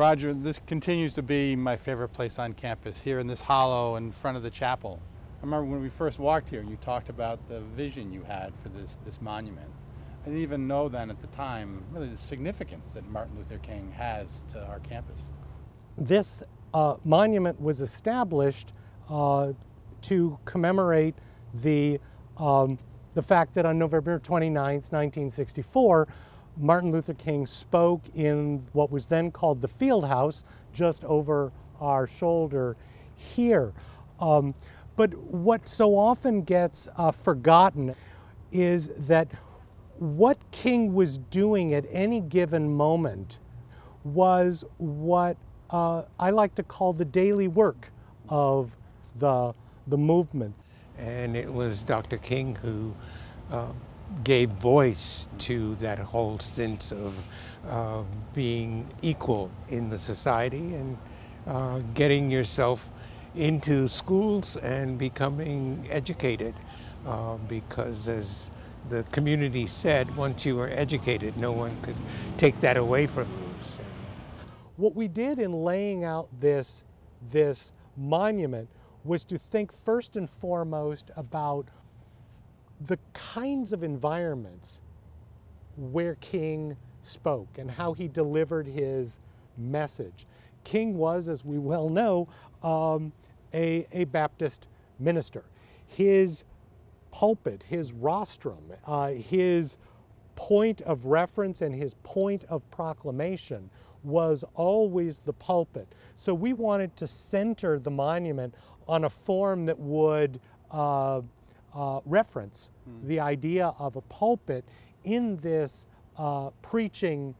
Roger, this continues to be my favorite place on campus, here in this hollow in front of the chapel. I remember when we first walked here, you talked about the vision you had for this monument. I didn't even know then at the time really the significance that Martin Luther King has to our campus. This monument was established to commemorate the fact that on November 29th, 1964, Martin Luther King spoke in what was then called the Field House, just over our shoulder here. But what so often gets forgotten is that what King was doing at any given moment was what I like to call the daily work of the movement. And it was Dr. King who gave voice to that whole sense of being equal in the society and getting yourself into schools and becoming educated because, as the community said, once you were educated, no one could take that away from you. So. What we did in laying out this monument was to think first and foremost about the kinds of environments where King spoke and how he delivered his message. King was, as we well know, a Baptist minister. His pulpit, his rostrum, his point of reference and his point of proclamation was always the pulpit. So we wanted to center the monument on a form that would reference the idea of a pulpit in this preaching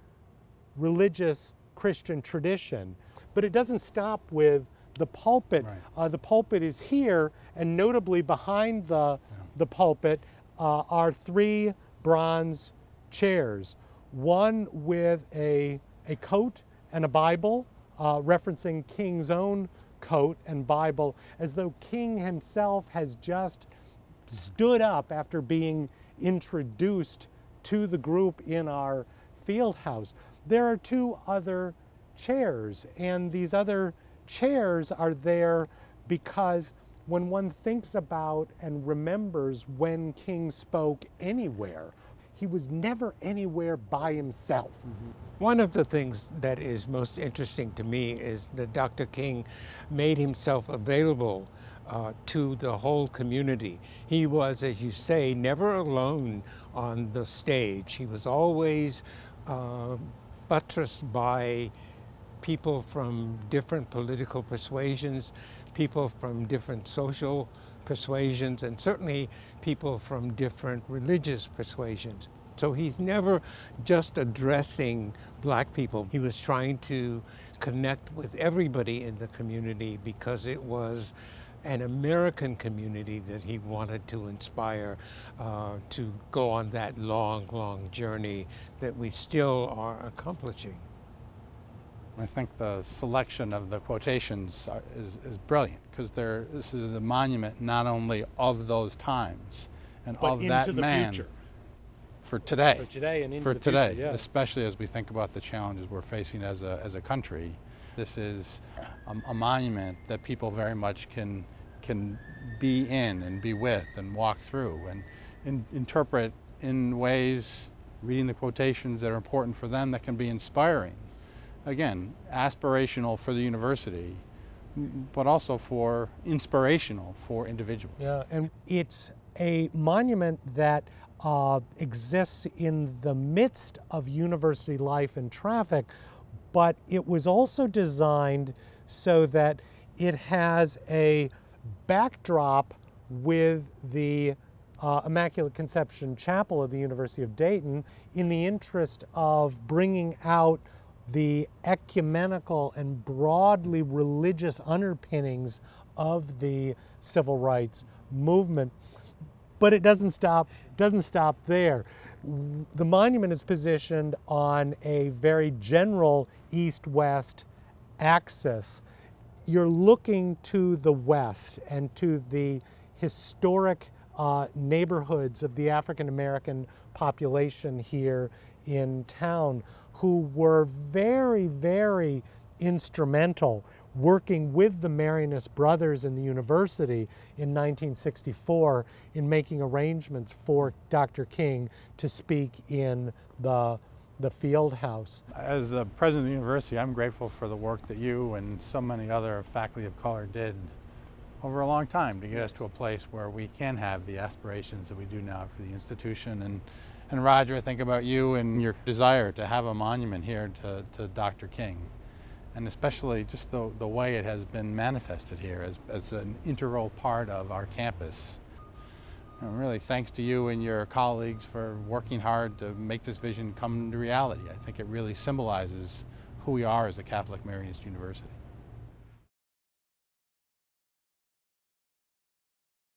religious Christian tradition. But it doesn't stop with the pulpit. Right. The pulpit is here, and notably behind the pulpit are three bronze chairs, one with a coat and a Bible, referencing King's own coat and Bible, as though King himself has just stood up after being introduced to the group in our field house. There are two other chairs, and these other chairs are there because when one thinks about and remembers when King spoke anywhere, he was never anywhere by himself. Mm-hmm. One of the things that is most interesting to me is that Dr. King made himself available to the whole community. He was, as you say, never alone on the stage. He was always buttressed by people from different political persuasions, people from different social persuasions, and certainly people from different religious persuasions. So he's never just addressing black people. He was trying to connect with everybody in the community because it was an American community that he wanted to inspire to go on that long, long journey that we still are accomplishing. I think the selection of the quotations is brilliant, because this is the monument not only of those times and but of that man future. For today. For today and into for the today, future, yeah. Especially as we think about the challenges we're facing as a country. This is a monument that people very much can be in and be with and walk through and interpret in ways, reading the quotations that are important for them, that can be inspiring. Again, aspirational for the university, but also for inspirational for individuals. Yeah, and it's a monument that exists in the midst of university life and traffic, but it was also designed so that it has a backdrop with the Immaculate Conception Chapel of the University of Dayton in the interest of bringing out the ecumenical and broadly religious underpinnings of the civil rights movement. But it doesn't stop there. The monument is positioned on a very general east-west axis. You're looking to the west and to the historic neighborhoods of the African-American population here in town, who were very, very instrumental working with the Marianist brothers in the university in 1964 in making arrangements for Dr. King to speak in the field house. As the president of the university, I'm grateful for the work that you and so many other faculty of color did over a long time to get us to a place where we can have the aspirations that we do now for the institution. And Roger, I think about you and your desire to have a monument here to Dr. King, and especially just the way it has been manifested here as an integral part of our campus. And really thanks to you and your colleagues for working hard to make this vision come to reality. I think it really symbolizes who we are as a Catholic Marianist university.